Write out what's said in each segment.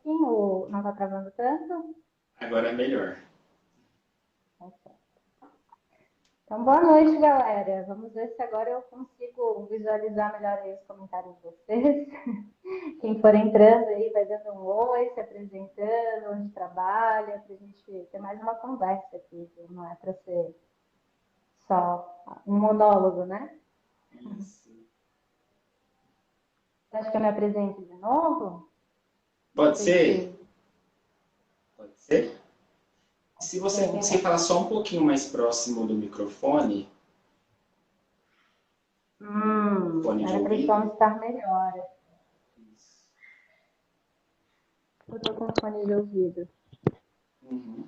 pouquinho, não está travando tanto? Agora é melhor. Então, boa noite, galera. Vamos ver se agora eu consigo visualizar melhor aí os comentários de vocês. Quem for entrando aí vai dando um oi, se apresentando, onde trabalha, para a gente ter mais uma conversa aqui, viu? Não é para ser só um monólogo, né? Isso. Você acha que eu me apresento de novo? Não Pode sei ser? se. Pode ser? Se você conseguir Então. falar só um pouquinho mais próximo do microfone, fone de Era para o ouvido. som estar melhor. Eu tô com fone de ouvido. Uhum.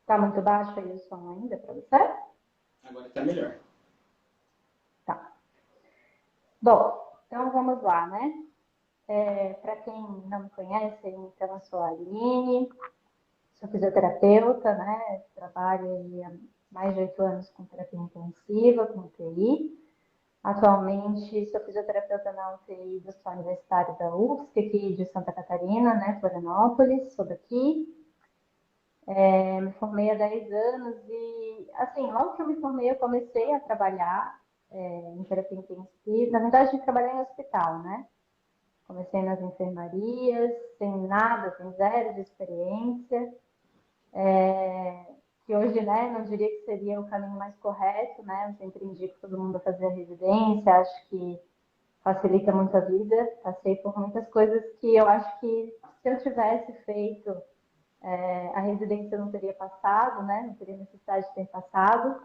Tá muito baixo aí o som ainda para você? Agora está melhor. Tá. Bom, então vamos lá, né? Para quem não me conhece, então eu sou a Aline, sou fisioterapeuta, né? Trabalho há mais de 8 anos com terapia intensiva, com UTI. Atualmente sou fisioterapeuta na UTI do Hospital Universitário da UFSC, aqui de Santa Catarina, né? Florianópolis, sou daqui. Me formei há 10 anos e, assim, logo que eu me formei, eu comecei a trabalhar em terapia intensiva. Na verdade, eu trabalhei em hospital, né? Comecei nas enfermarias, sem nada, sem zero de experiência, que hoje, né, não diria que seria o caminho mais correto, né? Eu sempre indico todo mundo a fazer a residência, acho que facilita muito a vida. Passei por muitas coisas que eu acho que se eu tivesse feito a residência eu não teria passado, né? Não teria necessidade de ter passado.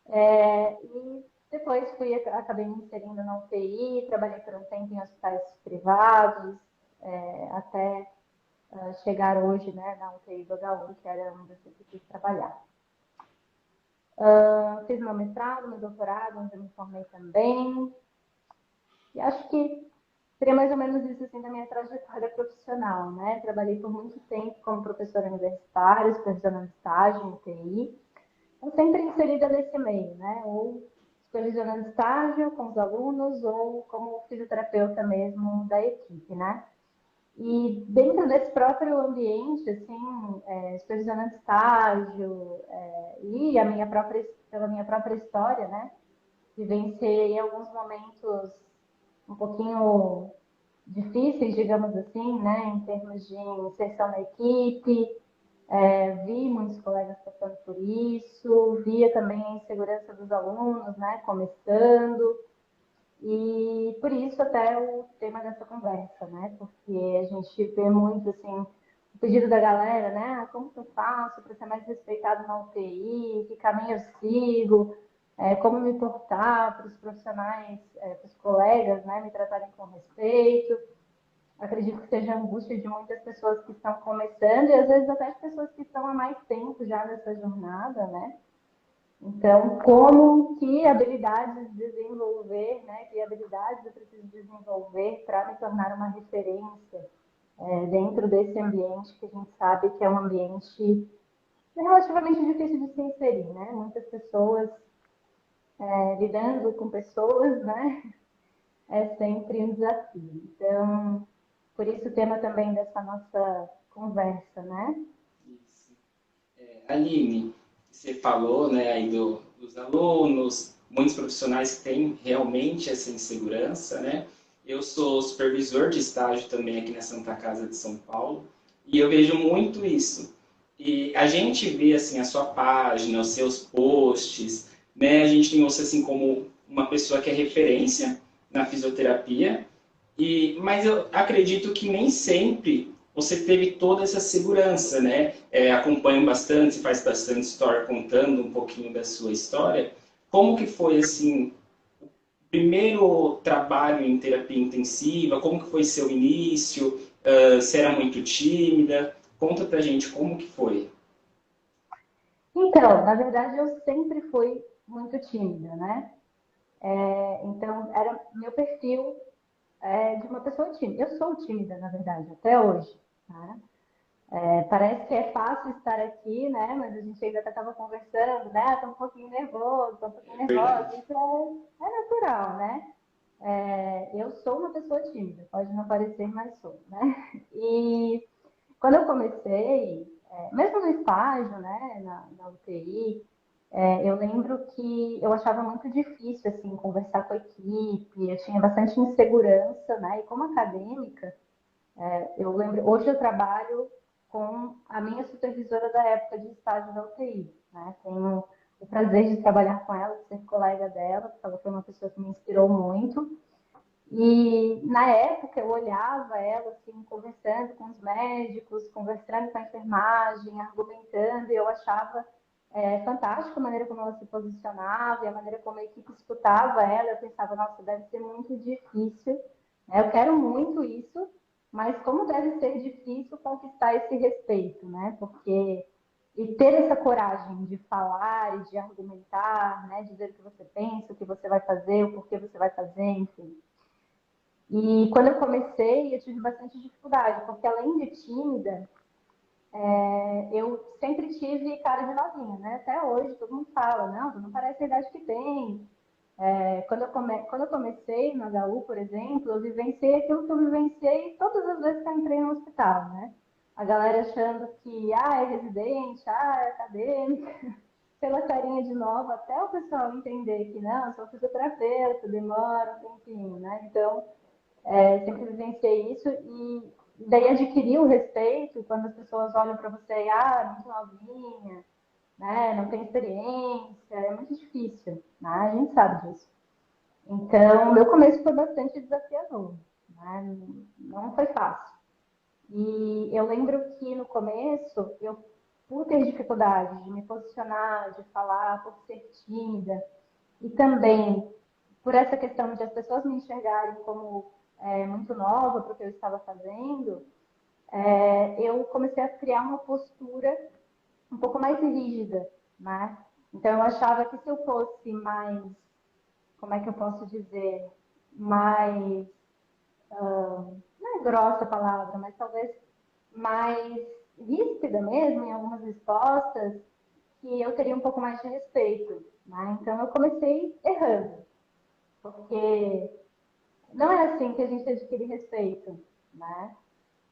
E depois acabei me inserindo na UTI, trabalhei por um tempo em hospitais privados, até chegar hoje, né, na UTI do HU, que era onde eu sempre quis trabalhar. Fiz meu mestrado, meu doutorado, onde eu me formei também. E acho que seria mais ou menos isso assim da minha trajetória profissional, né? Trabalhei por muito tempo como professora universitária, supervisionando estágio em UTI. Então, sempre inserida nesse meio, né? Ou supervisionando estágio com os alunos, ou como fisioterapeuta mesmo da equipe, né? E dentro desse próprio ambiente, assim, supervisionando estágio, e pela minha própria história, né? Vivenciei alguns momentos um pouquinho difíceis, digamos assim, né? Em termos de inserção na equipe, vi muitos colegas passando por isso, via também a insegurança dos alunos, né, começando, e por isso até o tema dessa conversa, né, porque a gente vê muito, assim, o pedido da galera, né, como que eu faço para ser mais respeitado na UTI, que caminho eu sigo, como me portar para os profissionais, para os colegas, né, me tratarem com respeito. Acredito que seja a angústia de muitas pessoas que estão começando e às vezes até de pessoas que estão há mais tempo já nessa jornada, né? Então, como que habilidades desenvolver, né? Que habilidades eu preciso desenvolver para me tornar uma referência dentro desse ambiente que a gente sabe que é um ambiente relativamente difícil de se inserir, né? Muitas pessoas lidando com pessoas, né? É sempre um desafio. Então, por isso o tema também dessa nossa conversa, né? Isso. Aline, você falou, né, aí dos alunos, muitos profissionais que têm realmente essa insegurança, né? Eu sou supervisor de estágio também aqui na Santa Casa de São Paulo e eu vejo muito isso. E a gente vê assim a sua página, os seus posts, né? A gente tem você assim como uma pessoa que é referência na fisioterapia mas eu acredito que nem sempre você teve toda essa segurança, né? Acompanho bastante, faz bastante story contando um pouquinho da sua história. Como que foi, assim, o primeiro trabalho em terapia intensiva? Como que foi seu início? Você era muito tímida? Conta pra gente como que foi. Então, na verdade, eu sempre fui muito tímida, né? Então, era meu perfil de uma pessoa tímida. Eu sou tímida, na verdade, até hoje. Né? Parece que é fácil estar aqui, né? Mas a gente ainda estava conversando, né? Estou um pouquinho nervoso, estou um pouquinho É verdade. nervosa. Isso é natural, né? eu sou uma pessoa tímida, pode não parecer, mas sou, né? E quando eu comecei, mesmo no estágio, né, na UTI, eu lembro que eu achava muito difícil, assim, conversar com a equipe, eu tinha bastante insegurança, né? E como acadêmica, eu lembro, hoje eu trabalho com a minha supervisora da época de estágio da UTI, né? Tenho o prazer de trabalhar com ela, de ser colega dela, porque ela foi uma pessoa que me inspirou muito. E na época eu olhava ela assim, conversando com os médicos, conversando com a enfermagem, argumentando, e eu achava fantástica a maneira como ela se posicionava e a maneira como a equipe escutava ela. Eu pensava, nossa, deve ser muito difícil, né? Eu quero muito isso, mas como deve ser difícil conquistar esse respeito, né? Porque e ter essa coragem de falar e de argumentar, né? Dizer o que você pensa, o que você vai fazer, o porquê você vai fazer, enfim. E quando eu comecei, eu tive bastante dificuldade, porque além de tímida, eu sempre tive cara de novinha, né? Até hoje todo mundo fala, não, tu não parece a idade que tem. Quando eu comecei no HU, por exemplo, eu vivenciei aquilo que eu vivenciei todas as vezes que eu entrei no hospital, né? A galera achando que, é residente, é acadêmica, pela carinha de nova, até o pessoal entender que, não, eu sou fisioterapeuta, demora um tempinho, né? Então, sempre vivenciei isso e daí adquirir o respeito quando as pessoas olham para você e, muito novinha, né, não tem experiência, é muito difícil, né, a gente sabe disso. Então, meu começo foi bastante desafiador, né, não foi fácil. E eu lembro que no começo, por ter dificuldade de me posicionar, de falar, por ser tímida, e também por essa questão de as pessoas me enxergarem como muito nova para o que eu estava fazendo, eu comecei a criar uma postura um pouco mais rígida, né? Então eu achava que se eu fosse mais, como é que eu posso dizer, mais, não é grossa a palavra, mas talvez mais ríspida mesmo em algumas respostas, que eu teria um pouco mais de respeito, né? Então eu comecei errando, porque não é assim que a gente adquire respeito, né?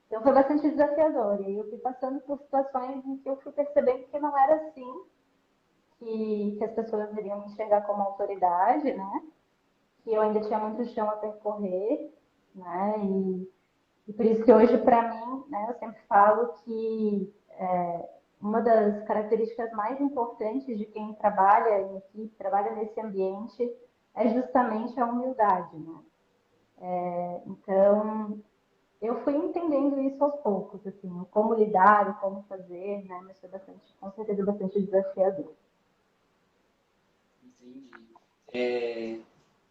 Então foi bastante desafiador. E eu fui passando por situações em que eu fui percebendo que não era assim que as pessoas iriam me enxergar como autoridade, né? Que eu ainda tinha muito chão a percorrer, né? E por isso que hoje, para mim, né, eu sempre falo que uma das características mais importantes de quem trabalha em equipe, trabalha nesse ambiente, é justamente a humildade, né? Então, eu fui entendendo isso aos poucos, assim, como lidar, como fazer, né? Mas foi bastante, com certeza, bastante desafiador. Entendi. É,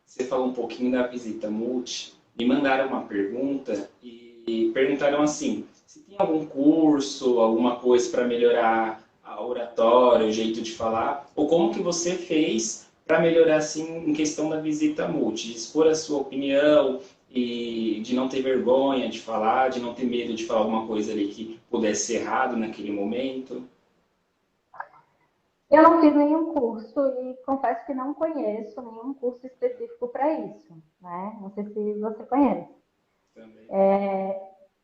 você falou um pouquinho da visita multi. Me mandaram uma pergunta e perguntaram assim: se tem algum curso, alguma coisa para melhorar a oratória, o jeito de falar, ou como que você fez para melhorar assim em questão da visita multi, de expor a sua opinião e de não ter vergonha de falar, de não ter medo de falar alguma coisa ali que pudesse ser errado naquele momento. Eu não fiz nenhum curso e confesso que não conheço nenhum curso específico para isso, né? Não sei se você conhece. Também.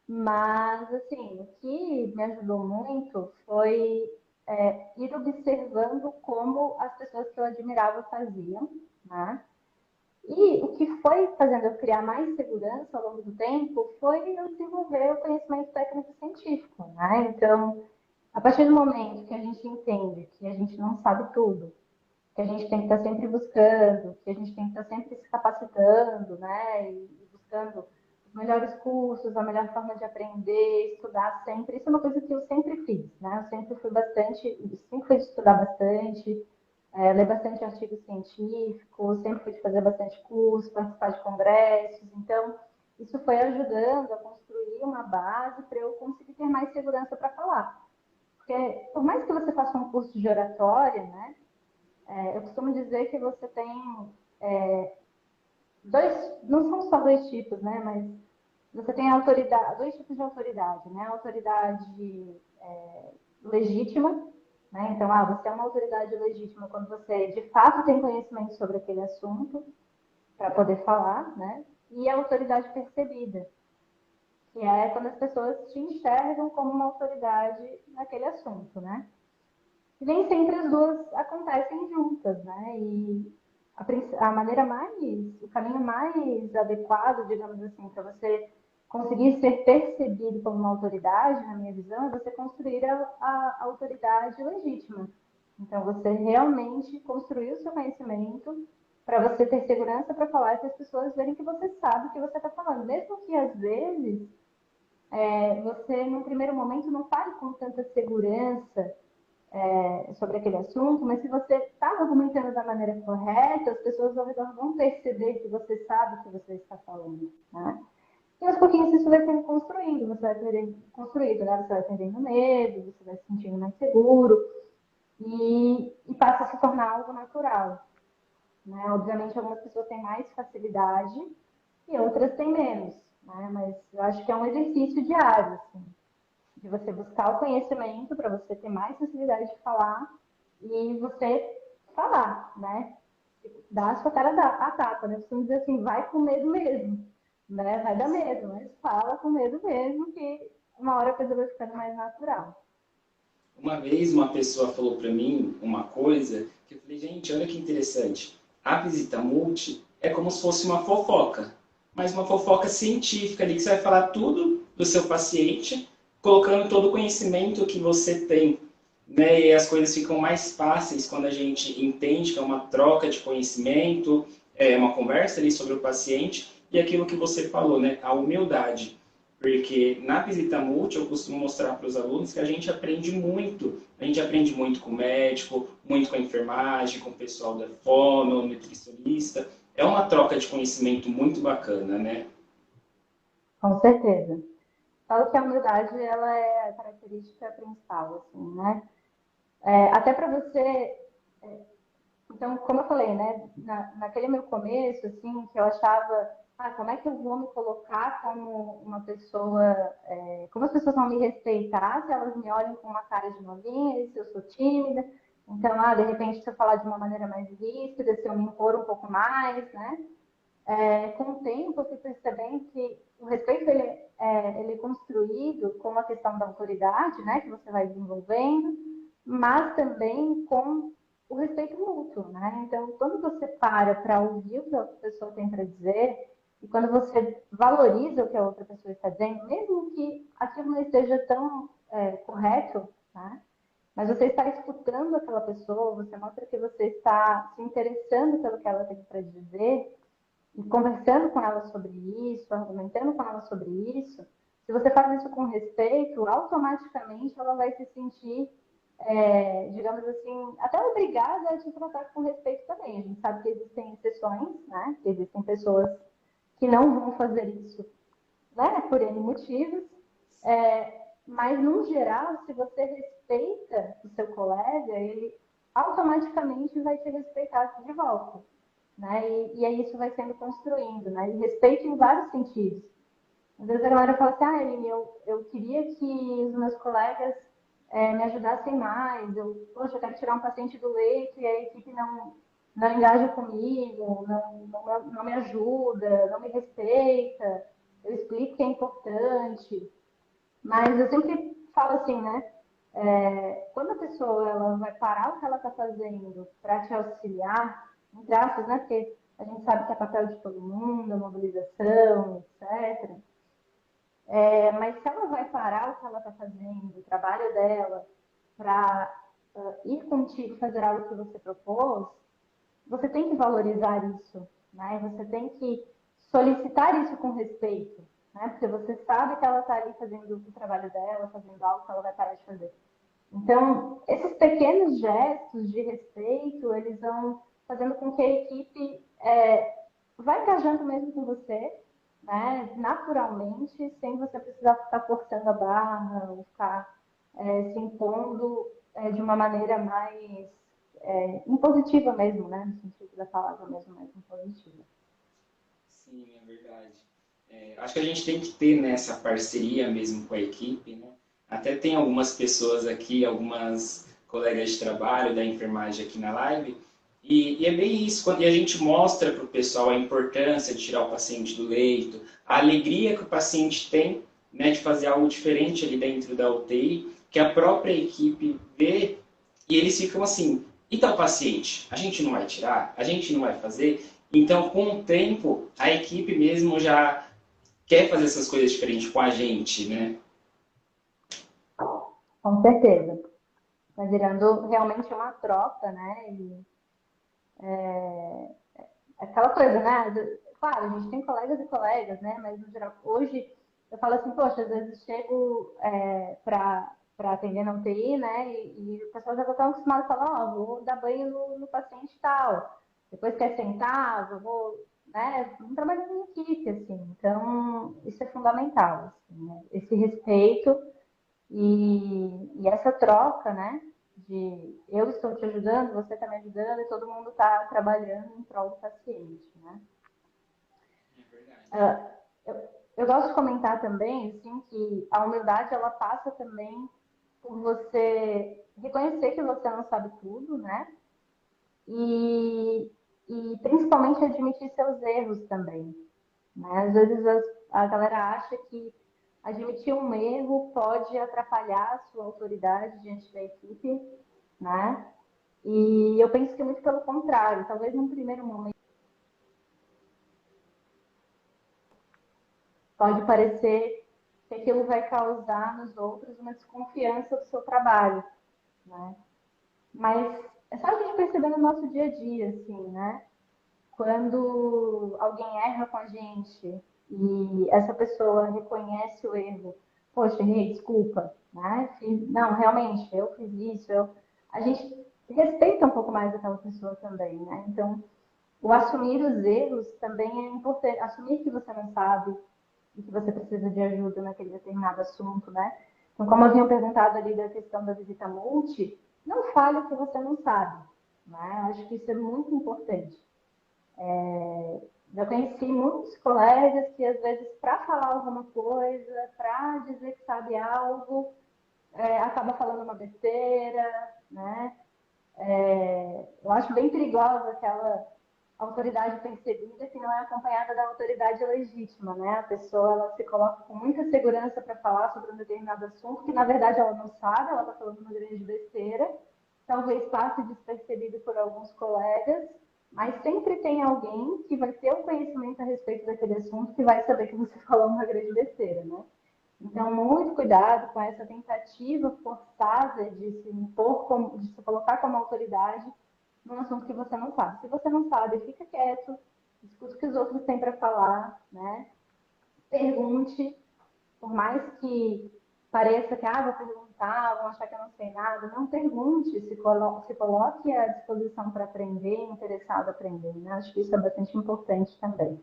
Mas, assim, o que me ajudou muito foi ir observando como as pessoas que eu admirava faziam, né? E o que foi fazendo eu criar mais segurança ao longo do tempo foi eu desenvolver o conhecimento técnico científico, né? Então, a partir do momento que a gente entende que a gente não sabe tudo, que a gente tem que estar sempre buscando, que a gente tem que estar sempre se capacitando, né? E buscando os melhores cursos, a melhor forma de aprender, estudar sempre. Isso é uma coisa que eu sempre fiz, né? Eu sempre fui sempre fui de estudar bastante, ler bastante artigo científico, sempre fui de fazer bastante curso, participar de congressos. Então, isso foi ajudando a construir uma base para eu conseguir ter mais segurança para falar. Porque, por mais que você faça um curso de oratória, né? Eu costumo dizer que você tem não são só dois tipos, né? Mas você tem autoridade, dois tipos de autoridade, né? A autoridade legítima, né? Então, você é uma autoridade legítima quando você de fato tem conhecimento sobre aquele assunto. para poder falar, né? E a autoridade percebida, que é quando as pessoas te enxergam como uma autoridade naquele assunto, né? E nem sempre as duas acontecem juntas, né? E a maneira o caminho mais adequado, digamos assim, para você conseguir ser percebido como uma autoridade, na minha visão, é você construir a autoridade legítima. Então, você realmente construir o seu conhecimento para você ter segurança para falar e que as pessoas verem que você sabe o que você está falando. Mesmo que, às vezes, você, num primeiro momento, não fale com tanta segurança sobre aquele assunto, mas se você está argumentando da maneira correta, as pessoas ao redor vão perceber que você sabe o que você está falando, né? E aos pouquinhos isso vai sendo construído, você vai perdendo, construído, né? Você vai perdendo medo, você vai se sentindo mais seguro e passa a se tornar algo natural, né? Obviamente, algumas pessoas têm mais facilidade e outras têm menos, né? Mas eu acho que é um exercício diário, assim, de você buscar o conhecimento para você ter mais facilidade de falar e você falar, né? Dar a sua cara a tapa, né? Você dizer assim, vai com medo mesmo, né? Vai dar medo, mas fala com medo mesmo, que uma hora a coisa vai ficando mais natural. Uma vez uma pessoa falou para mim uma coisa que eu falei, gente, olha que interessante. A visita multi é como se fosse uma fofoca, mas uma fofoca científica ali, que você vai falar tudo do seu paciente, colocando todo o conhecimento que você tem, né? E as coisas ficam mais fáceis quando a gente entende que é uma troca de conhecimento, é uma conversa ali sobre o paciente e aquilo que você falou, né? A humildade. Porque na visita multi eu costumo mostrar para os alunos que a gente aprende muito. A gente aprende muito com o médico, muito com a enfermagem, com o pessoal da fono, nutricionista. É uma troca de conhecimento muito bacana, né? Com certeza. Falo que a humildade, ela é a característica principal, assim, né? Até para você. Então, como eu falei, né? Naquele meu começo, assim, que eu achava, como é que eu vou me colocar como uma pessoa, como as pessoas vão me respeitar se elas me olham com uma cara de novinha, se eu sou tímida. Então, de repente, se eu falar de uma maneira mais ríspida, se eu me impor um pouco mais, né? Com o tempo, eu fui percebendo que o respeito ele é construído com a questão da autoridade, né, que você vai desenvolvendo, mas também com o respeito mútuo, né? Então, quando você para ouvir o que a outra pessoa tem para dizer e quando você valoriza o que a outra pessoa está dizendo, mesmo que aquilo não esteja tão correto, né? Mas você está escutando aquela pessoa, você mostra que você está se interessando pelo que ela tem para dizer e conversando com ela sobre isso, argumentando com ela sobre isso, se você faz isso com respeito, automaticamente ela vai se sentir, digamos assim, até obrigada a te tratar com respeito também. A gente sabe que existem exceções, né? Que existem pessoas que não vão fazer isso, né? Por N motivos. Mas, no geral, se você respeita o seu colega, ele automaticamente vai te respeitar de volta, né? E aí isso vai sendo construindo, né? E respeito em vários sentidos. Às vezes a galera fala assim, Aline, eu queria que os meus colegas me ajudassem mais, poxa, eu quero tirar um paciente do leito e a equipe não engaja comigo, não me ajuda, não me respeita, eu explico que é importante, mas eu sempre falo assim, né? Quando a pessoa ela vai parar o que ela está fazendo para te auxiliar, entre aspas, né? Porque a gente sabe que é papel de todo mundo, a mobilização, etc. Mas se ela vai parar o que ela está fazendo, o trabalho dela, para ir contigo fazer algo que você propôs, você tem que valorizar isso, né? Você tem que solicitar isso com respeito, né? Porque você sabe que ela está ali fazendo o trabalho dela, fazendo algo que ela vai parar de fazer. Então, esses pequenos gestos de respeito, eles vão fazendo com que a equipe vá engajando mesmo com você, né, naturalmente, sem você precisar ficar forçando a barra ou ficar se impondo de uma maneira mais impositiva mesmo, né, no sentido da palavra mesmo, mais impositiva. Sim, é verdade. Acho que a gente tem que ter, né, essa parceria mesmo com a equipe, né? Até tem algumas pessoas aqui, algumas colegas de trabalho da enfermagem aqui na live, E é bem isso, quando a gente mostra para o pessoal a importância de tirar o paciente do leito, a alegria que o paciente tem, né, de fazer algo diferente ali dentro da UTI, que a própria equipe vê, e eles ficam assim, e tal paciente? A gente não vai tirar? A gente não vai fazer? Então, com o tempo, a equipe mesmo já quer fazer essas coisas diferentes com a gente, né? Com certeza. Tá virando realmente uma troca, né? E aquela coisa, né? Claro, a gente tem colegas e colegas, né? Mas no geral, hoje eu falo assim, poxa, às vezes chego para atender na UTI, né? E o pessoal já está tão acostumado a falar, ó, vou dar banho no paciente tal. Depois quer sentar, vou, né? Vamos trabalhar em equipe, assim. Então, isso é fundamental, assim, né? Esse respeito e essa troca, né? De eu estou te ajudando, você está me ajudando e todo mundo está trabalhando em prol do paciente, né? É verdade. Uh, eu gosto de comentar também, assim, que a humildade ela passa também por você reconhecer que você não sabe tudo, né? E, e principalmente admitir seus erros também, né? Às vezes a galera acha que admitir um erro pode atrapalhar a sua autoridade diante da equipe, né? E eu penso que muito pelo contrário, talvez num primeiro momento pode parecer que aquilo vai causar nos outros uma desconfiança do seu trabalho, né? Mas é só a gente perceber no nosso dia a dia, assim, né? Quando alguém erra com a gente e essa pessoa reconhece o erro, poxa, errei, desculpa, né? Não, realmente, eu fiz isso, a gente respeita um pouco mais aquela pessoa também, né? Então, o assumir os erros também é importante, assumir que você não sabe e que você precisa de ajuda naquele determinado assunto, né? Então, como eu havia perguntado ali da questão da visita multi, não fale o que você não sabe, né? Eu acho que isso é muito importante. Já conheci muitos colegas que, às vezes, para falar alguma coisa, para dizer que sabe algo, acaba falando uma besteira, né? Eu acho bem perigosa aquela autoridade percebida que não é acompanhada da autoridade legítima, né? A pessoa ela se coloca com muita segurança para falar sobre um determinado assunto que, na verdade, ela não sabe, ela está falando uma grande besteira, talvez passe despercebido por alguns colegas, mas sempre tem alguém que vai ter o conhecimento a respeito daquele assunto que vai saber que você falou uma grande besteira, né? Então, muito cuidado com essa tentativa forçada de se impor, de se colocar como autoridade num assunto que você não sabe. Se você não sabe, fica quieto, escuta o que os outros têm para falar, né? Pergunte, por mais que pareça que, vou perguntar, vão achar que eu não sei nada, não pergunte, se coloque à disposição para aprender, interessado em aprender, né? Acho que isso é bastante importante também.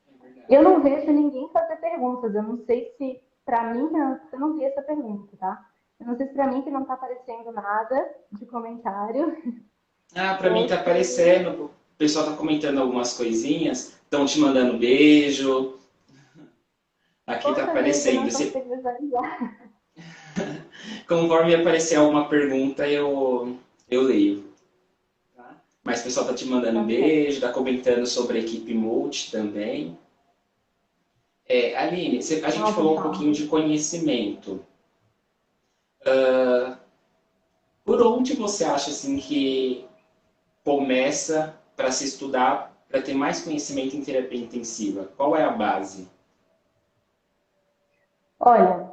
É verdade. Eu não vejo ninguém fazer perguntas. Eu não sei se para mim, eu não vi essa pergunta, tá? Eu não sei se para mim que não está aparecendo nada de comentário Ah, para mim ou tá se. aparecendo, o pessoal tá comentando algumas coisinhas, estão te mandando beijo, aqui tá Poxa vida, eu aparecendo. não consigo visualizar. Conforme aparecer alguma pergunta, eu leio. Tá? Mas o pessoal tá te mandando Tá certo. beijo, tá comentando sobre a equipe multi também. Aline, a gente Não, falou um pouquinho de pessoal. conhecimento. Por onde você acha assim que começa para se estudar, para ter mais conhecimento em terapia intensiva? Qual é a base? Olha,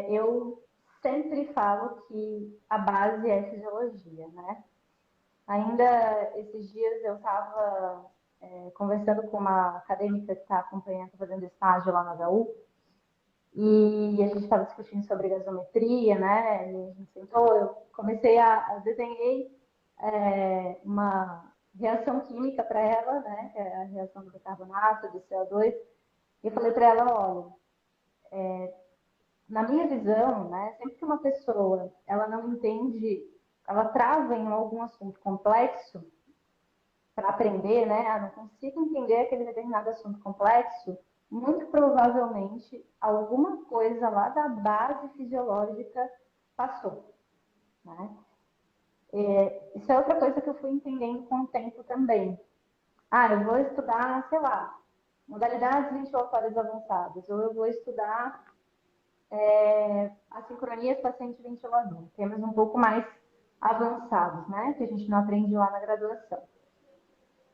eu sempre falo que a base é fisiologia, né? Ainda esses dias eu estava conversando com uma acadêmica que está acompanhando, tá fazendo estágio lá na HU, e a gente estava discutindo sobre gasometria, né? E a gente sentou, eu comecei a desenhei uma reação química para ela, né? Que é a reação do bicarbonato, do CO2. E eu falei para ela, olha, na minha visão, né? Sempre que uma pessoa ela não entende, ela trava em algum assunto complexo para aprender, né? Não consigo entender aquele determinado assunto complexo. Muito provavelmente alguma coisa lá da base fisiológica passou, né? Isso é outra coisa que eu fui entendendo com o tempo também. Ah, eu vou estudar, sei lá, modalidades ventilatórias avançadas, ou eu vou estudar assincronias paciente-ventilador, temas um pouco mais avançados, né, que a gente não aprende lá na graduação.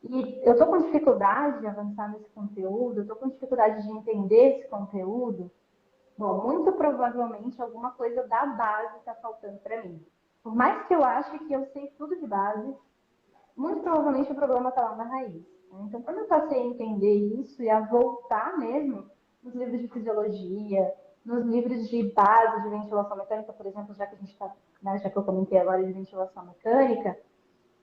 E eu estou com dificuldade de avançar nesse conteúdo, eu estou com dificuldade de entender esse conteúdo. Bom, muito provavelmente alguma coisa da base está faltando para mim. Por mais que eu ache que eu sei tudo de base, muito provavelmente o problema está lá na raiz. Então, quando eu passei a entender isso e a voltar mesmo nos livros de fisiologia, nos livros de base de ventilação mecânica, por exemplo, já que a gente está, né, já que eu comentei agora de ventilação mecânica,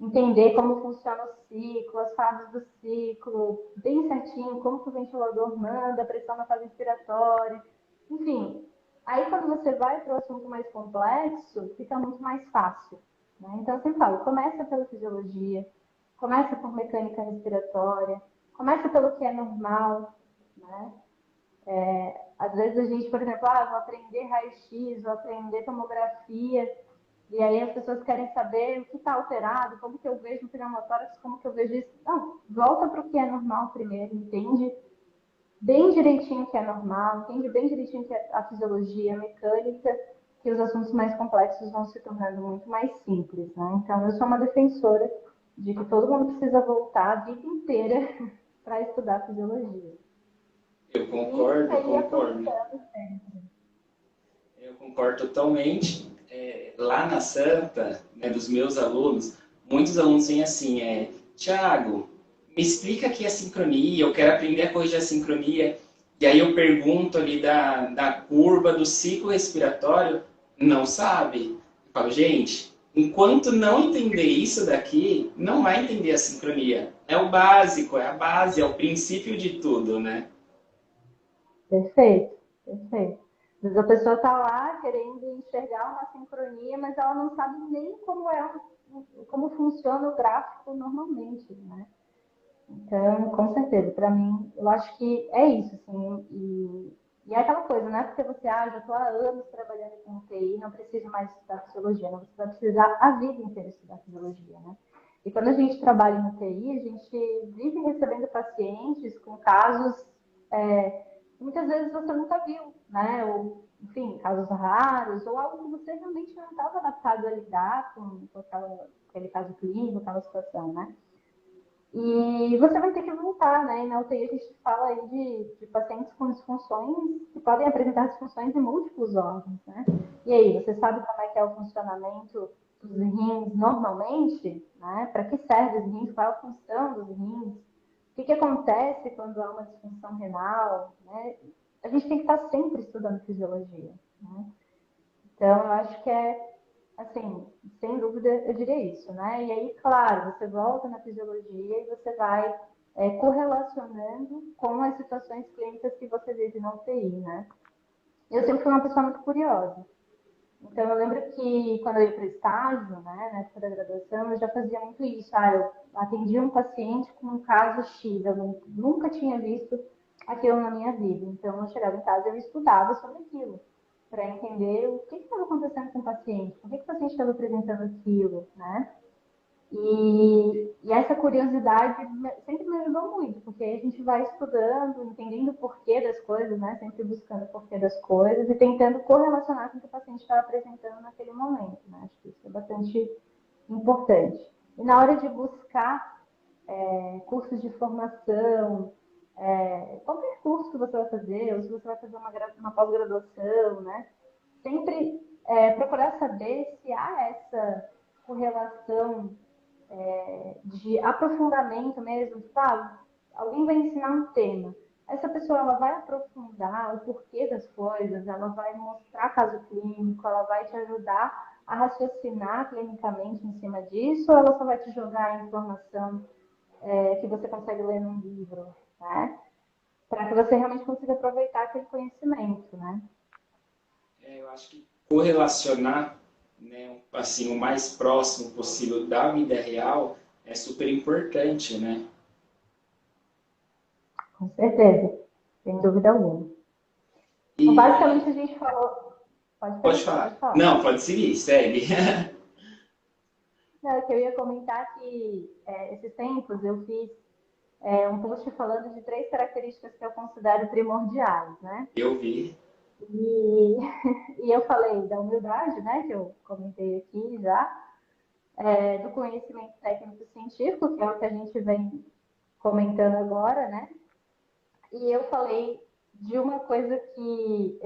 entender como funciona o ciclo, as fases do ciclo, bem certinho, como que o ventilador manda, a pressão na fase inspiratória, enfim. Aí quando você vai para o assunto mais complexo, fica muito mais fácil. Né? Então eu sempre falo, começa pela fisiologia, começa por mecânica respiratória, começa pelo que é normal, né? Às vezes a gente, por exemplo, vou aprender raio-x, vou aprender tomografia, e aí as pessoas querem saber o que está alterado, como que eu vejo o pneumotórax, como que eu vejo isso. Não, volta para o que é normal primeiro, entende bem direitinho o que é normal, entende bem direitinho o que é a fisiologia, a mecânica, que os assuntos mais complexos vão se tornando muito mais simples. Né? Então, eu sou uma defensora de que todo mundo precisa voltar a vida inteira para estudar fisiologia. Eu E concordo, aí, concordo. aproveitando sempre. Eu concordo totalmente. Lá na Santa, né, dos meus alunos, muitos alunos vêm assim, Tiago, me explica aqui a sincronia, eu quero aprender a corrigir a sincronia. E aí eu pergunto ali da curva do ciclo respiratório, não sabe. Eu falo, gente, enquanto não entender isso daqui, não vai entender a sincronia. É o básico, é a base, é o princípio de tudo, né? Perfeito, perfeito. Às vezes a pessoa está lá querendo enxergar uma sincronia, mas ela não sabe nem como funciona o gráfico normalmente, né? Então, com certeza, para mim, eu acho que é isso, assim, e é aquela coisa, não é porque você, já estou há anos trabalhando com TI, não preciso mais estudar fisiologia, não, você vai precisar a vida inteira estudar fisiologia, né? E quando a gente trabalha no TI, a gente vive recebendo pacientes com casos muitas vezes você nunca viu, né? Ou, enfim, casos raros, ou algo que você realmente não estava adaptado a lidar com aquele caso clínico, aquela situação, né? E você vai ter que voltar, né? E na UTI a gente fala aí de pacientes com disfunções que podem apresentar disfunções em múltiplos órgãos, né? E aí, você sabe como é que é o funcionamento dos rins normalmente, né? Para que servem os rins? Qual é a função dos rins? O que acontece quando há uma disfunção renal, né? A gente tem que estar sempre estudando fisiologia, né? Então, eu acho que assim, sem dúvida, eu diria isso, né? E aí, claro, você volta na fisiologia e você vai correlacionando com as situações clínicas que você vive na UTI, né? Eu sempre fui uma pessoa muito curiosa. Então, eu lembro que quando eu ia para o estágio, né, na época da graduação, eu já fazia muito isso. Eu atendia um paciente com um caso X, eu nunca tinha visto aquilo na minha vida. Então, eu chegava em casa e eu estudava sobre aquilo, para entender o que estava acontecendo com o paciente, por que o paciente estava apresentando aquilo, né? E essa curiosidade sempre me ajudou muito, porque aí a gente vai estudando, entendendo o porquê das coisas, né? Sempre buscando o porquê das coisas e tentando correlacionar com o que o paciente está apresentando naquele momento, né? Acho que isso é bastante importante. E na hora de buscar cursos de formação, qualquer curso que você vai fazer, ou se você vai fazer uma pós-graduação, né? Sempre procurar saber se há essa correlação de aprofundamento mesmo, tipo, alguém vai ensinar um tema. Essa pessoa ela vai aprofundar o porquê das coisas, ela vai mostrar caso clínico, ela vai te ajudar a raciocinar clinicamente em cima disso, ou ela só vai te jogar a informação que você consegue ler num livro, né? Para que você realmente consiga aproveitar aquele conhecimento, né? Eu acho que correlacionar, né, assim, o mais próximo possível da vida real é super importante, né? Com certeza, sem dúvida alguma. Então, E basicamente a gente falou. Pode pode perguntar, pode falar. falar. Não, pode seguir, segue. Não, que eu ia comentar que esses tempos eu fiz um post falando de 3 características que eu considero primordiais, né? Eu vi. E, e eu falei da humildade, né? Que eu comentei aqui já, do conhecimento técnico-científico, que é o que a gente vem comentando agora, né? E eu falei de uma coisa que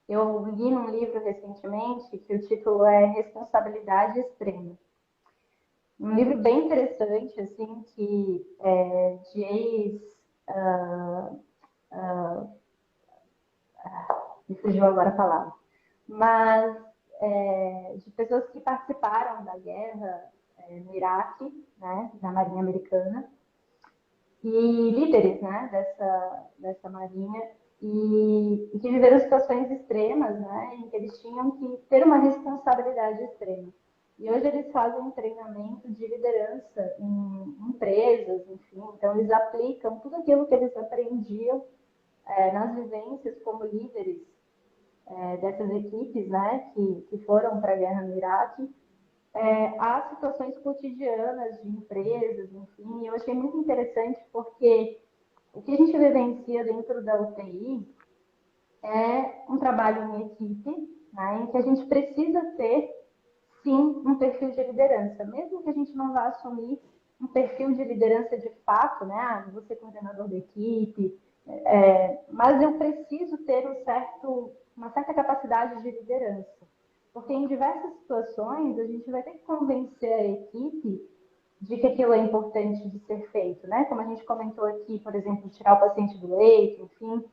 eu li num livro recentemente, que o título é Responsabilidade Extrema. Um livro bem interessante, assim, que de me fugiu agora a palavra, mas de pessoas que participaram da guerra no Iraque, né, da Marinha Americana, e líderes, né, dessa marinha, e que viveram situações extremas, né, em que eles tinham que ter uma responsabilidade extrema. E hoje eles fazem um treinamento de liderança em empresas, enfim, então eles aplicam tudo aquilo que eles aprendiam nas vivências como líderes dessas equipes, né, que foram para a guerra no Iraque, há situações cotidianas de empresas, enfim, e eu achei muito interessante porque o que a gente vivencia dentro da UTI é um trabalho em equipe, né, em que a gente precisa ter, sim, um perfil de liderança, mesmo que a gente não vá assumir um perfil de liderança de fato, né, vou ser coordenador da equipe, mas eu preciso ter uma certa capacidade de liderança. Porque em diversas situações a gente vai ter que convencer a equipe de que aquilo é importante de ser feito, né? Como a gente comentou aqui, por exemplo, tirar o paciente do leito, enfim.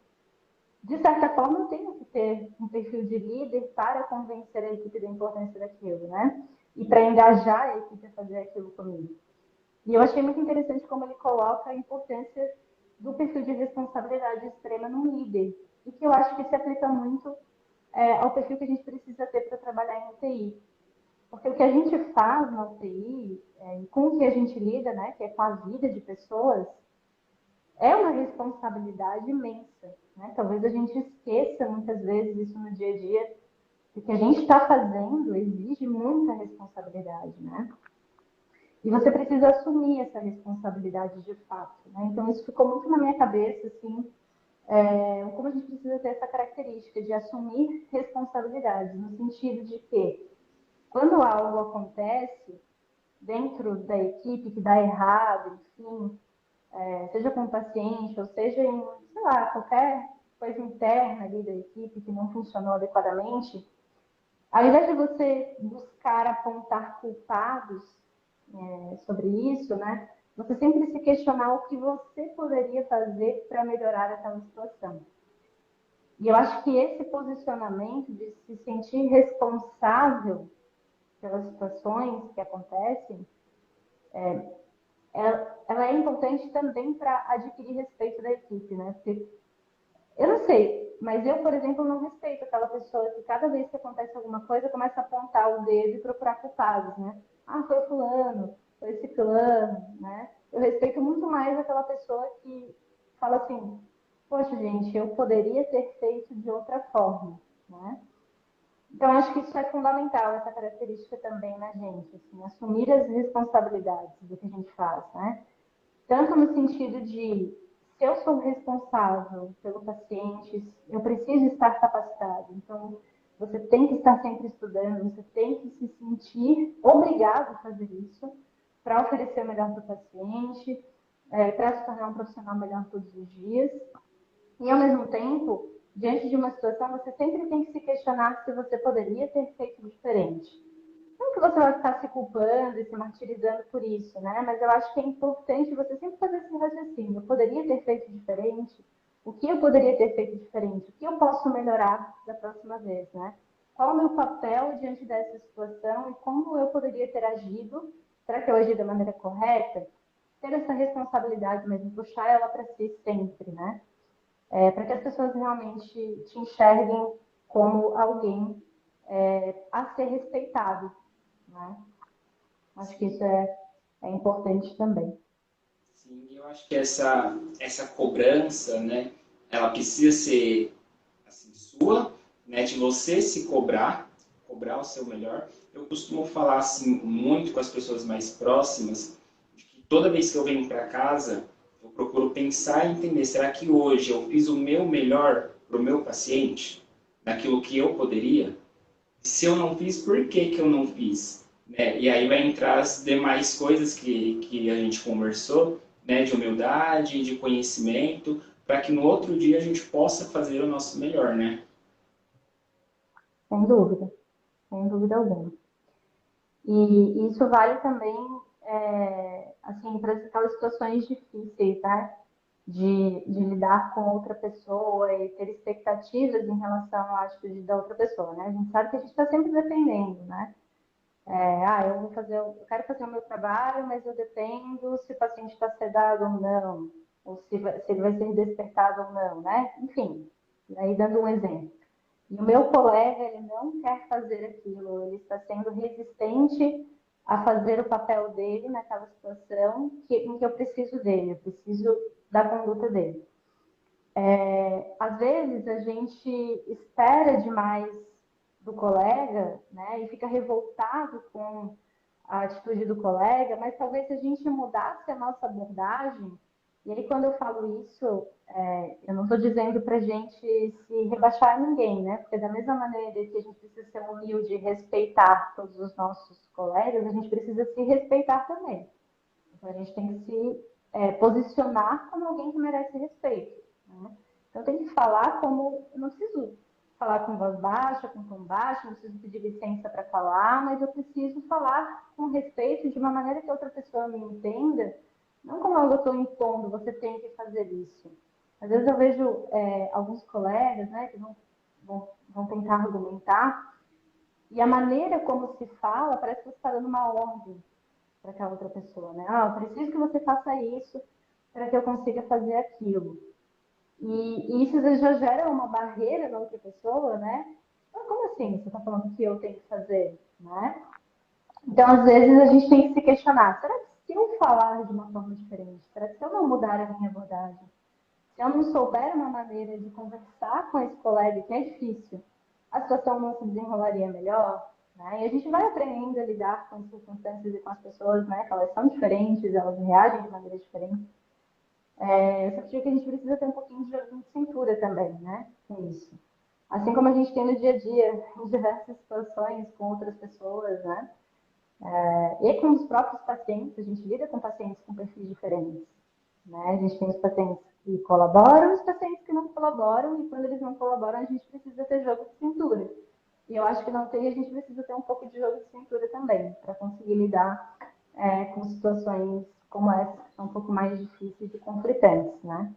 De certa forma, eu tenho que ter um perfil de líder para convencer a equipe da importância daquilo, né? E para engajar a equipe a fazer aquilo comigo. E eu achei muito interessante como ele coloca a importância do perfil de responsabilidade extrema num líder. E que eu acho que se aplica muito ao perfil que a gente precisa ter para trabalhar em UTI. Porque o que a gente faz na UTI, e com o que a gente lida, né, que é com a vida de pessoas, é uma responsabilidade imensa. Né? Talvez a gente esqueça muitas vezes isso no dia a dia, o que a gente está fazendo exige muita responsabilidade, né? E você precisa assumir essa responsabilidade de fato, né? Então isso ficou muito na minha cabeça, assim, como a gente precisa ter essa característica de assumir responsabilidades, no sentido de que quando algo acontece dentro da equipe que dá errado, enfim, seja com o paciente ou seja em, sei lá, qualquer coisa interna ali da equipe que não funcionou adequadamente, ao invés de você buscar apontar culpados sobre isso, né, você sempre se questionar o que você poderia fazer para melhorar aquela situação. E eu acho que esse posicionamento de se sentir responsável pelas situações que acontecem, ela é importante também para adquirir respeito da equipe, né? Porque eu não sei, mas eu, por exemplo, não respeito aquela pessoa que cada vez que acontece alguma coisa começa a apontar o dedo e procurar culpados, né? Ah, foi fulano, foi ciclano, né? Eu respeito muito mais aquela pessoa que fala assim, poxa, gente, eu poderia ter feito de outra forma, né? Então, acho que isso é fundamental, essa característica também na gente, assim, assumir as responsabilidades do que a gente faz, né? Tanto no sentido de, se eu sou responsável pelo paciente, eu preciso estar capacitado. Então, você tem que estar sempre estudando, você tem que se sentir obrigado a fazer isso para oferecer o melhor para o paciente, para se tornar um profissional melhor todos os dias. E, ao mesmo tempo, diante de uma situação, você sempre tem que se questionar se você poderia ter feito diferente. Não que você vai ficar se culpando e se martirizando por isso, né? Mas eu acho que é importante você sempre fazer esse raciocínio. Eu poderia ter feito diferente? O que eu poderia ter feito diferente? O que eu posso melhorar da próxima vez, né? Qual o meu papel diante dessa situação e como eu poderia ter agido? Será que eu agi da maneira correta? Ter essa responsabilidade mesmo, puxar ela para si sempre, né? Para que as pessoas realmente te enxerguem como alguém a ser respeitado, né? Acho que isso é importante também. Sim, eu acho que essa cobrança, né, ela precisa ser assim, sua, né, de você se cobrar cobrar o seu melhor. Eu costumo falar assim muito com as pessoas mais próximas, de que toda vez que eu venho para casa, eu procuro pensar e entender, será que hoje eu fiz o meu melhor para o meu paciente, naquilo que eu poderia? Se eu não fiz, por que que eu não fiz? Né? E aí vai entrar as demais coisas que a gente conversou, né? De humildade, de conhecimento, para que no outro dia a gente possa fazer o nosso melhor, né? Sem dúvida alguma. E isso vale também, assim, para aquelas situações difíceis, né? De lidar com outra pessoa e ter expectativas em relação à atitude da outra pessoa, né? A gente sabe que a gente está sempre dependendo, né? Eu quero fazer o meu trabalho, mas eu dependo se o paciente está sedado ou não, ou se ele vai ser despertado ou não, né? Enfim, aí dando um exemplo. E o meu colega, ele não quer fazer aquilo, ele está sendo resistente a fazer o papel dele naquela situação em que eu preciso dele, eu preciso da conduta dele. Às vezes a gente espera demais do colega, né, e fica revoltado com a atitude do colega, mas talvez se a gente mudasse a nossa abordagem, e aí quando eu falo isso, eu não estou dizendo para a gente se rebaixar a ninguém, né? Porque da mesma maneira que a gente precisa ser humilde e respeitar todos os nossos colegas, a gente precisa se respeitar também. Então a gente tem que se posicionar como alguém que merece respeito. Né? Então tem que falar como. Eu não preciso falar com voz baixa, com tom baixo, não preciso pedir licença para falar, mas eu preciso falar com respeito de uma maneira que a outra pessoa me entenda, não como eu estou impondo, você tem que fazer isso. Às vezes eu vejo alguns colegas, né, que vão tentar argumentar, e a maneira como se fala parece que você está dando uma ordem para aquela outra pessoa, né? Eu preciso que você faça isso para que eu consiga fazer aquilo. E isso já gera uma barreira na outra pessoa, né? Mas como assim? Você está falando que eu tenho que fazer, né? Então, às vezes, a gente tem que se questionar: será que se eu falar de uma forma diferente, será que se eu não mudar a minha abordagem, se eu não souber uma maneira de conversar com esse colega, que é difícil, a situação não se desenrolaria melhor? Né? E a gente vai aprendendo a lidar com as circunstâncias e com as pessoas, né? Que elas são diferentes, elas reagem de maneira diferente. Eu só digo que a gente precisa ter um pouquinho de jogo de cintura também, né? Com isso. Assim como a gente tem no dia a dia, em diversas situações com outras pessoas, né? E com os próprios pacientes, a gente lida com pacientes com perfis diferentes. Né? A gente tem os pacientes que colaboram e os pacientes que não colaboram, e quando eles não colaboram, a gente precisa ter jogo de cintura. E eu acho que não tem, a gente precisa ter um pouco de jogo de cintura também, para conseguir lidar com situações como essa, que são um pouco mais difíceis e conflitantes, né?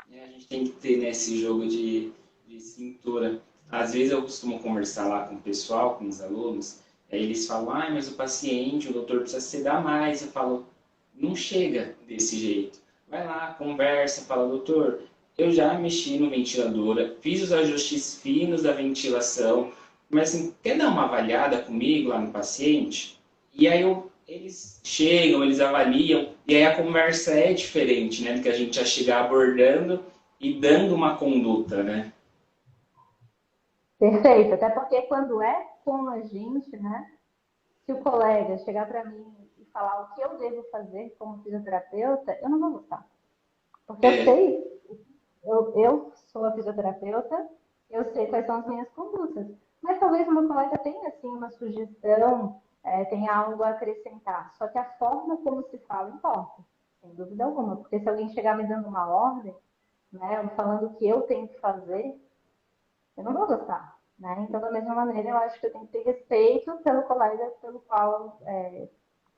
A gente tem que ter né, esse jogo de cintura. Às vezes eu costumo conversar lá com o pessoal, com os alunos, aí eles falam, mas o paciente, o doutor precisa sedar mais. Eu falo, não chega desse jeito. Vai lá, conversa, fala, doutor, eu já mexi no ventilador, fiz os ajustes finos da ventilação, mas assim, quer dar uma avaliada comigo lá no paciente? E aí eles chegam, eles avaliam, e aí a conversa é diferente, né? Do que a gente já chegar abordando e dando uma conduta, né? Perfeito, até porque quando é com a gente, né? Se o colega chegar para mim e falar o que eu devo fazer como fisioterapeuta, eu não vou gostar. Porque eu É, sei, eu sou a fisioterapeuta, eu sei quais são as minhas condutas. Mas talvez o meu colega tenha, assim, uma sugestão, tenha algo a acrescentar. Só que a forma como se fala importa, sem dúvida alguma. Porque se alguém chegar me dando uma ordem, né, falando o que eu tenho que fazer, eu não vou gostar. Né? Então, da mesma maneira, eu acho que eu tenho que ter respeito pelo colega pelo qual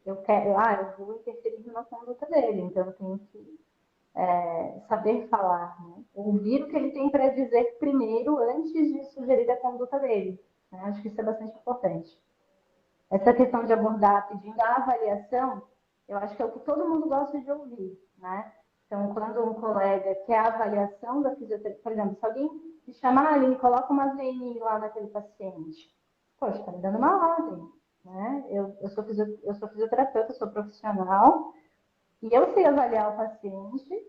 eu quero, eu vou interferir na conduta dele. Então, eu tenho que saber falar, né? Ouvir o que ele tem para dizer primeiro, antes de sugerir a conduta dele. Né? Acho que isso é bastante importante. Essa questão de abordar pedindo a avaliação, eu acho que é o que todo mundo gosta de ouvir. Né? Então, quando um colega quer a avaliação da fisioterapia, por exemplo, se alguém me chamar, ele me coloca uma VNI lá naquele paciente. Poxa, está me dando uma ordem. Né? Eu sou fisioterapeuta, sou profissional, e eu sei avaliar o paciente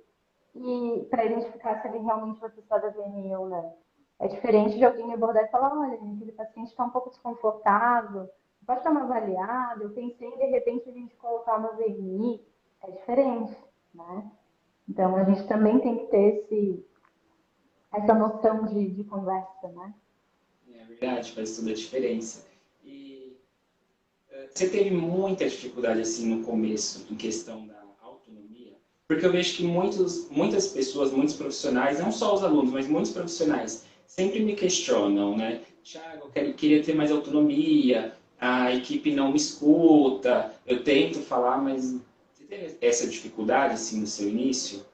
e para identificar se ele realmente vai precisar da VNI ou não. É diferente de alguém me abordar e falar, olha, aquele paciente está um pouco desconfortável, pode dar uma avaliada, eu pensei em, de repente, a gente colocar uma VNI, é diferente, né? Então, a gente também tem que ter essa noção de conversa, né? É verdade, faz toda a diferença. E você teve muita dificuldade assim no começo em questão da autonomia? Porque eu vejo que muitas pessoas, muitos profissionais, não só os alunos, mas muitos profissionais, sempre me questionam, né? Tiago, queria ter mais autonomia, a equipe não me escuta, eu tento falar, mas você teve essa dificuldade assim no seu início?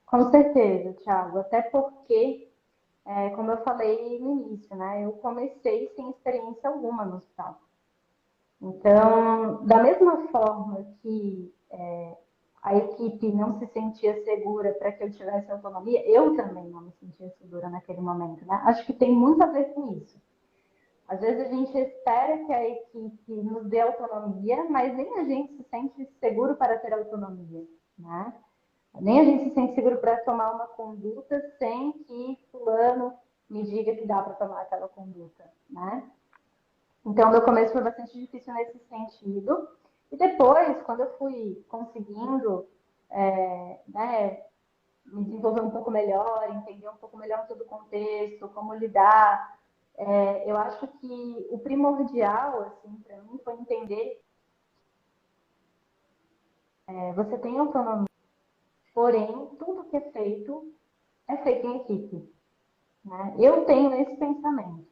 Com certeza, Thiago, até porque, como eu falei no início, né, eu comecei sem experiência alguma no hospital. Então, da mesma forma que a equipe não se sentia segura para que eu tivesse autonomia, eu também não me sentia segura naquele momento, né? Acho que tem muito a ver com isso. Às vezes a gente espera que a equipe nos dê autonomia, mas nem a gente se sente seguro para ter autonomia, né? Nem a gente se sente seguro para tomar uma conduta sem que fulano me diga que dá para tomar aquela conduta, né? Então, meu começo foi bastante difícil nesse sentido. E depois, quando eu fui conseguindo né, me desenvolver um pouco melhor, entender um pouco melhor todo o contexto, como lidar, eu acho que o primordial, assim, para mim, foi entender você tem autonomia, porém, tudo que é feito em equipe. Né? Eu tenho esse pensamento.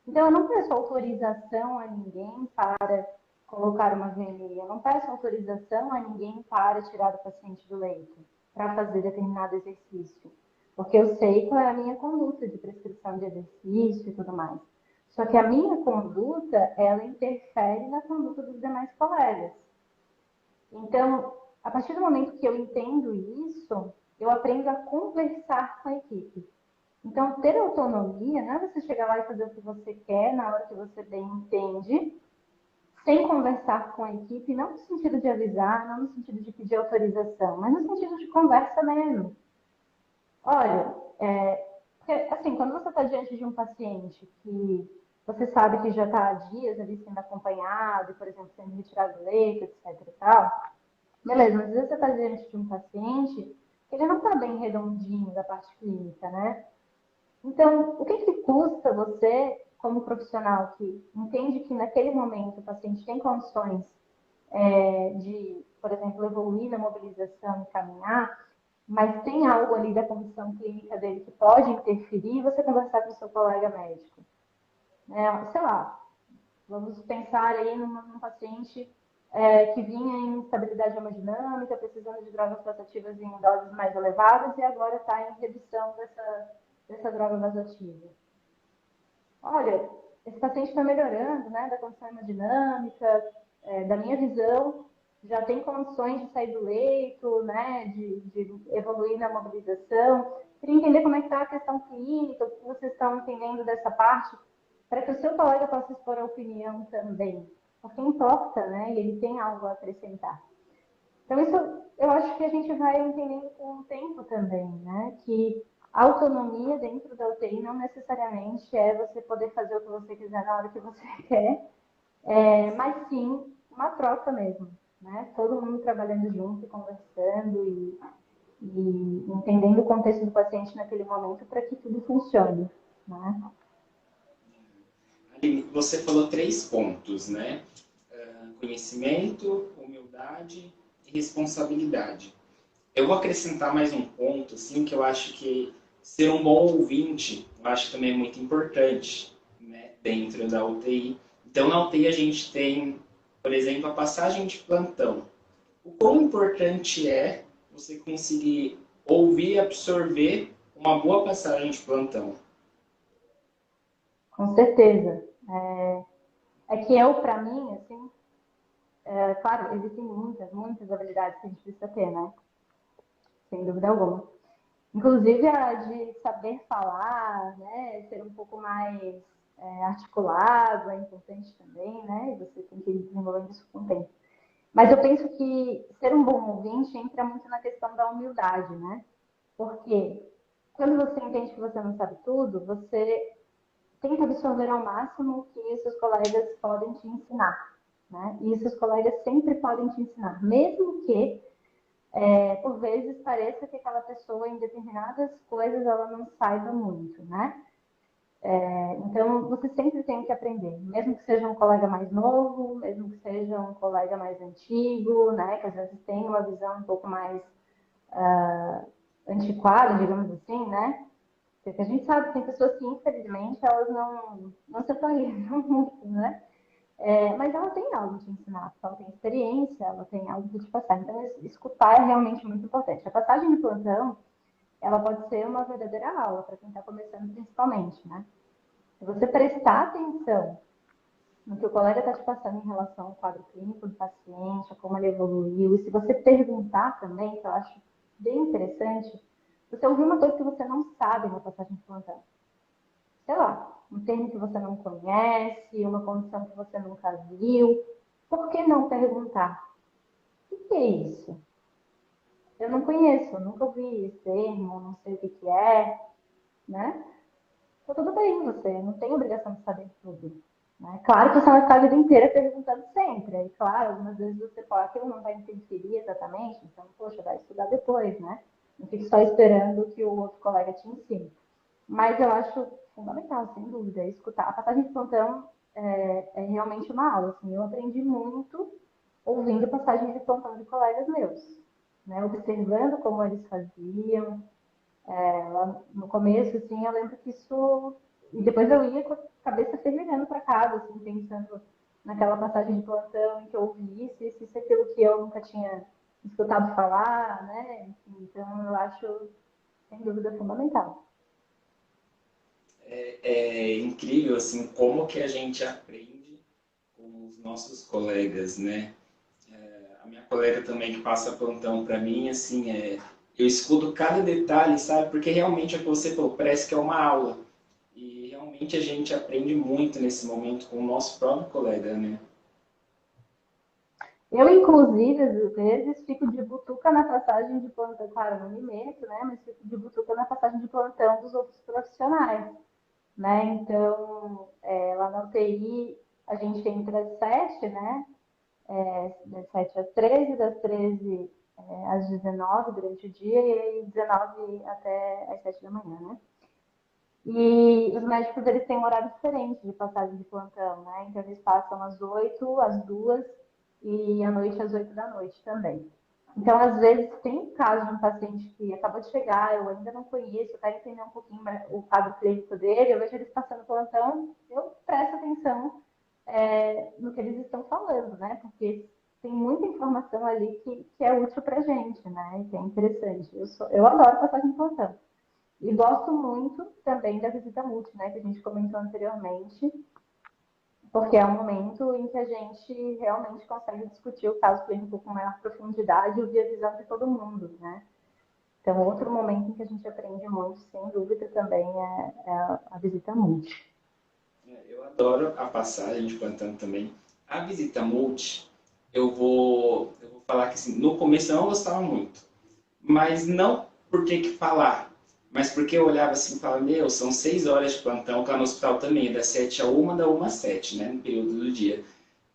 Então, eu não peço autorização a ninguém para colocar uma VNI, eu não peço autorização a ninguém para tirar o paciente do leito, para fazer determinado exercício, porque eu sei qual é a minha conduta de prescrição de exercício e tudo mais. Só que a minha conduta, ela interfere na conduta dos demais colegas. Então, a partir do momento que eu entendo isso, eu aprendo a conversar com a equipe. Então, ter autonomia não é você chegar lá e fazer o que você quer na hora que você bem entende, sem conversar com a equipe, não no sentido de avisar, não no sentido de pedir autorização, mas no sentido de conversa mesmo. Olha, porque, assim, quando você está diante de um paciente que você sabe que já está há dias ali sendo acompanhado, por exemplo, sendo retirado do leito, etc e tal, beleza, mas às vezes você está diante de um paciente que ele não está bem redondinho da parte clínica, né? Então, o que que custa você, como profissional que entende que naquele momento o paciente tem condições de, por exemplo, evoluir na mobilização e caminhar, mas tem algo ali da condição clínica dele que pode interferir, você conversar com o seu colega médico. Sei lá, vamos pensar aí num paciente que vinha em instabilidade hemodinâmica, precisando de drogas vasoativas em doses mais elevadas e agora está em redução dessa droga vasoativa. Olha, esse paciente está melhorando, né, da condição hemodinâmica, da minha visão, já tem condições de sair do leito, né, de evoluir na mobilização. Queria entender como é que está a questão clínica, o que vocês estão entendendo dessa parte, para que o seu colega possa expor a opinião também. Porque importa, né, e ele tem algo a acrescentar. Então, isso eu acho que a gente vai entendendo com o tempo também, né? Que a autonomia dentro da UTI não necessariamente é você poder fazer o que você quiser na hora que você quer, mas sim uma troca mesmo, né? Todo mundo trabalhando junto, conversando e entendendo o contexto do paciente naquele momento para que tudo funcione, né? Aline, você falou três pontos, né? Conhecimento, humildade e responsabilidade. Eu vou acrescentar mais um ponto, assim, que eu acho que ser um bom ouvinte, eu acho que também é muito importante, né, dentro da UTI. Então, na UTI a gente tem, por exemplo, a passagem de plantão. O quão importante é você conseguir ouvir e absorver uma boa passagem de plantão? Com certeza. É que eu, para mim, assim, claro, existem muitas habilidades que a gente precisa ter, né? Sem dúvida alguma. Inclusive a de saber falar, né? Ser um pouco mais articulado é importante também, né? E você tem que ir desenvolvendo isso com o tempo. Mas eu penso que ser um bom ouvinte entra muito na questão da humildade, né? Por quê? quando você entende que você não sabe tudo, você tenta absorver ao máximo o que seus colegas podem te ensinar, né? E seus colegas sempre podem te ensinar, mesmo que, por vezes, pareça que aquela pessoa, em determinadas coisas, ela não saiba muito, né? Então, você sempre tem que aprender, mesmo que seja um colega mais novo, mesmo que seja um colega mais antigo, né? Que às vezes tem uma visão um pouco mais antiquada, digamos assim, né? Porque a gente sabe que tem pessoas que, infelizmente, elas não se atualizam muito, né? Mas ela tem algo te ensinar, porque ela tem experiência, ela tem algo para te passar. Então, escutar é realmente muito importante. A passagem de plantão, ela pode ser uma verdadeira aula, para quem está começando principalmente, né? Se você prestar atenção no que o colega está te passando em relação ao quadro clínico do paciente, a como ele evoluiu, e se você perguntar também, que eu acho bem interessante, você ouviu uma coisa que você não sabe na passagem de plantão. Sei lá, um termo que você não conhece, uma condição que você nunca viu. Por que não perguntar? O que é isso? Eu não conheço, nunca ouvi esse termo, não sei o que é, né? Então, tudo bem, você não tem obrigação de saber tudo. Né? Claro que você vai ficar a vida inteira perguntando sempre. E claro, algumas vezes você pode, aquilo não vai interferir exatamente, então, poxa, vai estudar depois, né? Não fique só esperando que o outro colega te ensine. Mas eu acho fundamental, sem dúvida, escutar. A passagem de plantão é realmente uma aula. Assim, eu aprendi muito ouvindo passagens de plantão de colegas meus, né? Observando como eles faziam, lá no começo, assim, eu lembro que isso. E depois eu ia com a cabeça fervilhando para casa, assim, pensando naquela passagem de plantão em que eu ouvi isso, aquilo que eu nunca tinha escutado falar, né? Enfim, então eu acho, sem dúvida, fundamental. É incrível, assim, como que a gente aprende com os nossos colegas, né? A minha colega também que passa plantão para mim, assim, eu escuto cada detalhe, sabe? Porque realmente é o que você falou, parece que é uma aula. E realmente a gente aprende muito nesse momento com o nosso próprio colega, né? Eu, inclusive, às vezes, fico de butuca na passagem de plantão, claro, não me meto, né? Mas fico de butuca na passagem de plantão dos outros profissionais, né? Então, lá na UTI, a gente entra às 7, né? Das 7 às 13, das 13 às 19 durante o dia e aí 19 até às 7 da manhã, né? E os médicos, eles têm um horário diferente de passagem de plantão, né? Então, eles passam às 8, às 2 e à noite às 8 da noite também. Então, às vezes, tem um caso de um paciente que acabou de chegar, eu ainda não conheço, eu quero entender um pouquinho o quadro clínico dele, eu vejo eles passando plantão, eu presto atenção no que eles estão falando, né? Porque tem muita informação ali que é útil pra gente, né? Que é interessante. Eu adoro passagem de plantão. E gosto muito também da visita multi, né? Que a gente comentou anteriormente, porque é um momento em que a gente realmente consegue discutir o caso clínico com maior profundidade e ouvir a visão de todo mundo, né? Então, outro momento em que a gente aprende muito, sem dúvida, também é a visita multi. Eu adoro a passagem de plantão também. A visita multi, eu vou falar que assim, no começo eu não gostava muito. Mas não por ter que falar, mas porque eu olhava assim e falava, meu, são 6 horas de plantão, cá no hospital também, das 7 a 1, da 1 às 7, né, no período do dia.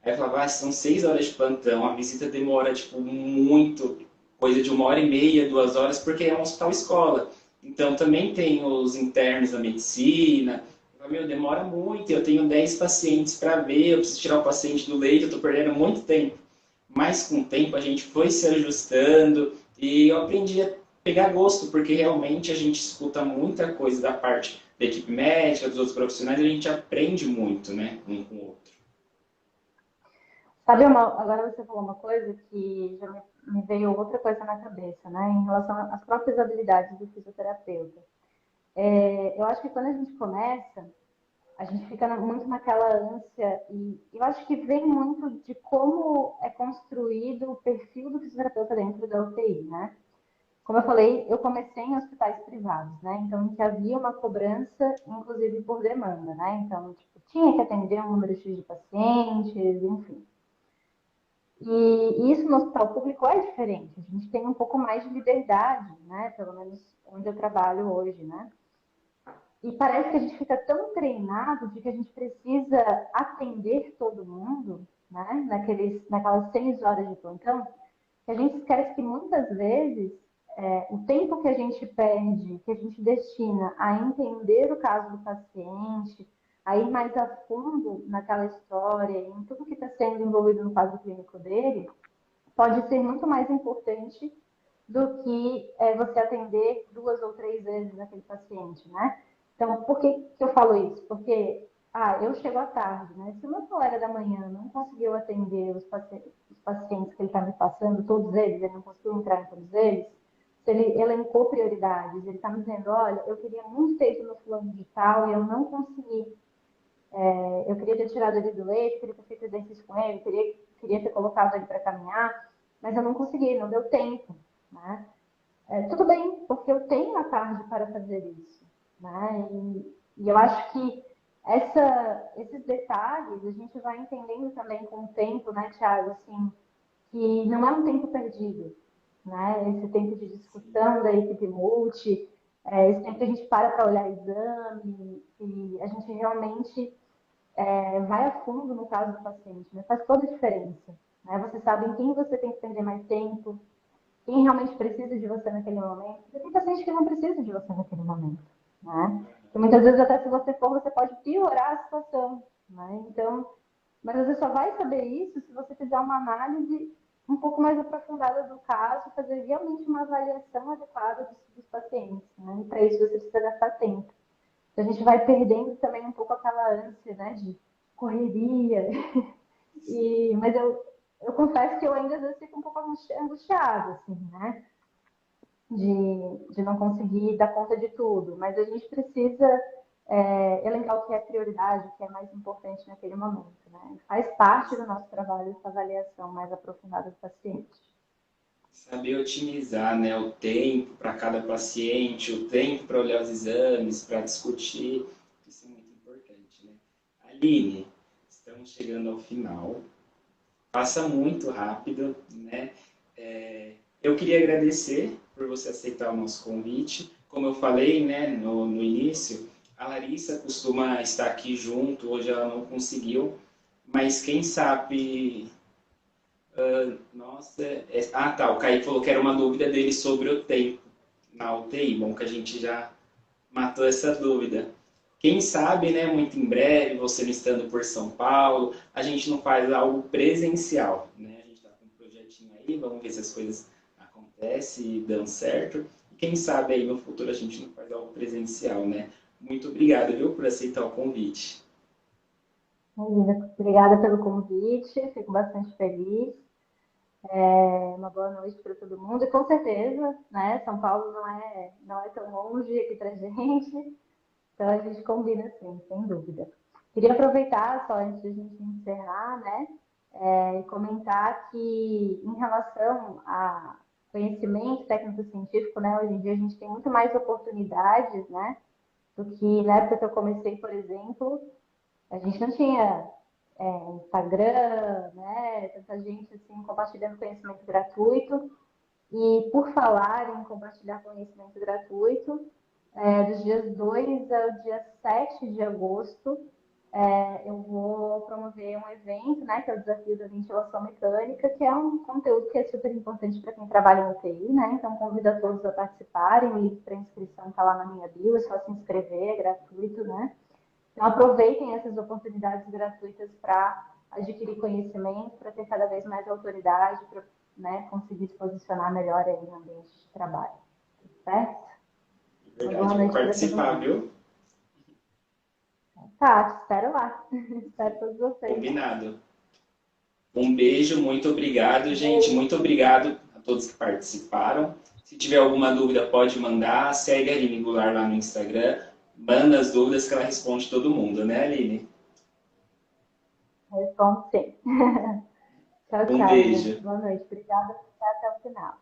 Aí eu falava, são 6 horas de plantão, a visita demora, tipo, muito, coisa de 1 hora e meia, 2 horas, porque é um hospital escola. Então também tem os internos da medicina. Eu falava, meu, demora muito, eu tenho 10 pacientes para ver, eu preciso tirar o paciente do leito, eu estou perdendo muito tempo. Mas com o tempo a gente foi se ajustando e eu aprendi a pegar gosto, porque realmente a gente escuta muita coisa da parte da equipe médica, dos outros profissionais, e a gente aprende muito, né, um com o outro. Sabe, agora você falou uma coisa que já me veio outra coisa na cabeça, né? Em relação às próprias habilidades do fisioterapeuta. Eu acho que quando a gente começa, a gente fica muito naquela ânsia e eu acho que vem muito de como é construído o perfil do fisioterapeuta dentro da UTI, né? Como eu falei, eu comecei em hospitais privados, né? Então, em que havia uma cobrança, inclusive por demanda, né? Então, tipo, tinha que atender um número X de pacientes, enfim. E isso no hospital público é diferente. A gente tem um pouco mais de liberdade, né? Pelo menos onde eu trabalho hoje, né? E parece que a gente fica tão treinado de que a gente precisa atender todo mundo, né? Naquelas 6 horas de plantão, que a gente esquece que muitas vezes o tempo que a gente perde, que a gente destina a entender o caso do paciente, a ir mais a fundo naquela história, em tudo que está sendo envolvido no quadro clínico dele, pode ser muito mais importante do que você atender 2 ou 3 vezes aquele paciente, né? Então, por que eu falo isso? Porque, eu chego à tarde, né? Se o meu colega da manhã não conseguiu atender os pacientes que ele está me passando, todos eles, ele não conseguiu entrar em todos eles, se ele elencou prioridades, ele está me dizendo, olha, eu queria muito ter ido no fulano de tal e eu não consegui. Eu queria ter tirado ele do leite, queria ter feito exercício com ele, queria ter colocado ele para caminhar, mas eu não consegui, não deu tempo, né? Tudo bem, porque eu tenho a tarde para fazer isso, né? E eu acho que esses detalhes a gente vai entendendo também com o tempo, né, Thiago? Assim, que não é um tempo perdido, né? Esse tempo de discussão da equipe multi, esse tempo que a gente para olhar exame, e a gente realmente vai a fundo no caso do paciente, né? Faz toda a diferença. Né? Você sabe em quem você tem que perder mais tempo, quem realmente precisa de você naquele momento. Porque tem paciente que não precisa de você naquele momento. Né? E muitas vezes, até se você for, você pode piorar a situação. Né? Então, mas você só vai saber isso se você fizer uma análise um pouco mais aprofundada do caso, fazer realmente uma avaliação adequada dos pacientes. Né? E para isso você precisa gastar tempo. Então, a gente vai perdendo também um pouco aquela ânsia, né, de correria. Mas eu confesso que eu ainda às vezes fico um pouco angustiada, assim, né? De não conseguir dar conta de tudo. Mas a gente precisa elencar o que é prioridade, o que é mais importante naquele momento, né? Faz parte do nosso trabalho essa avaliação mais aprofundada do paciente. Saber otimizar, né, o tempo para cada paciente, o tempo para olhar os exames, para discutir, isso é muito importante, né? Aline, estamos chegando ao final. Passa muito rápido, né? Eu queria agradecer por você aceitar o nosso convite. Como eu falei, né, no início, a Larissa costuma estar aqui junto, hoje ela não conseguiu, mas quem sabe. Nossa, tá, o Kaique falou que era uma dúvida dele sobre o tempo na UTI. Bom, que a gente já matou essa dúvida. Quem sabe, né, muito em breve, você não estando por São Paulo, a gente não faz algo presencial, né? A gente está com um projetinho aí, vamos ver se as coisas acontecem e dão certo. E quem sabe aí no futuro a gente não faz algo presencial, né? Muito obrigado, viu, por aceitar o convite. Obrigada pelo convite, fico bastante feliz. Uma boa noite para todo mundo. E com certeza, né, São Paulo não é tão longe aqui para gente. Então a gente combina sim, sem dúvida. Queria aproveitar, só antes de a gente encerrar, né, e comentar que em relação a conhecimento técnico-científico, né, hoje em dia a gente tem muito mais oportunidades, né, do que na época que eu comecei, por exemplo, a gente não tinha Instagram, né, tanta gente assim compartilhando conhecimento gratuito. E por falar em compartilhar conhecimento gratuito, dos dias 2 ao dia 7 de agosto, eu vou promover um evento, né, que é o Desafio da Ventilação Mecânica, que é um conteúdo que é super importante para quem trabalha em UTI, né? Então, convido a todos a participarem. O link para inscrição está lá na minha bio, é só se inscrever, é gratuito, né? Então, aproveitem essas oportunidades gratuitas para adquirir conhecimento, para ter cada vez mais autoridade, para, né, conseguir se posicionar melhor aí no ambiente de trabalho. Certo? Uma boa Verdade, vou noite para todo participar, mundo. viu? Tá, te espero lá. Espero todos vocês lá. Combinado. Um beijo, muito obrigado, gente. Beijo. Muito obrigado a todos que participaram. Se tiver alguma dúvida, pode mandar. Segue a Aline Goulart lá no Instagram. Manda as dúvidas que ela responde todo mundo, né, Aline? Respondo sim. Tchau, Um tchau, gente. beijo. Boa noite. Obrigada por estar até o final.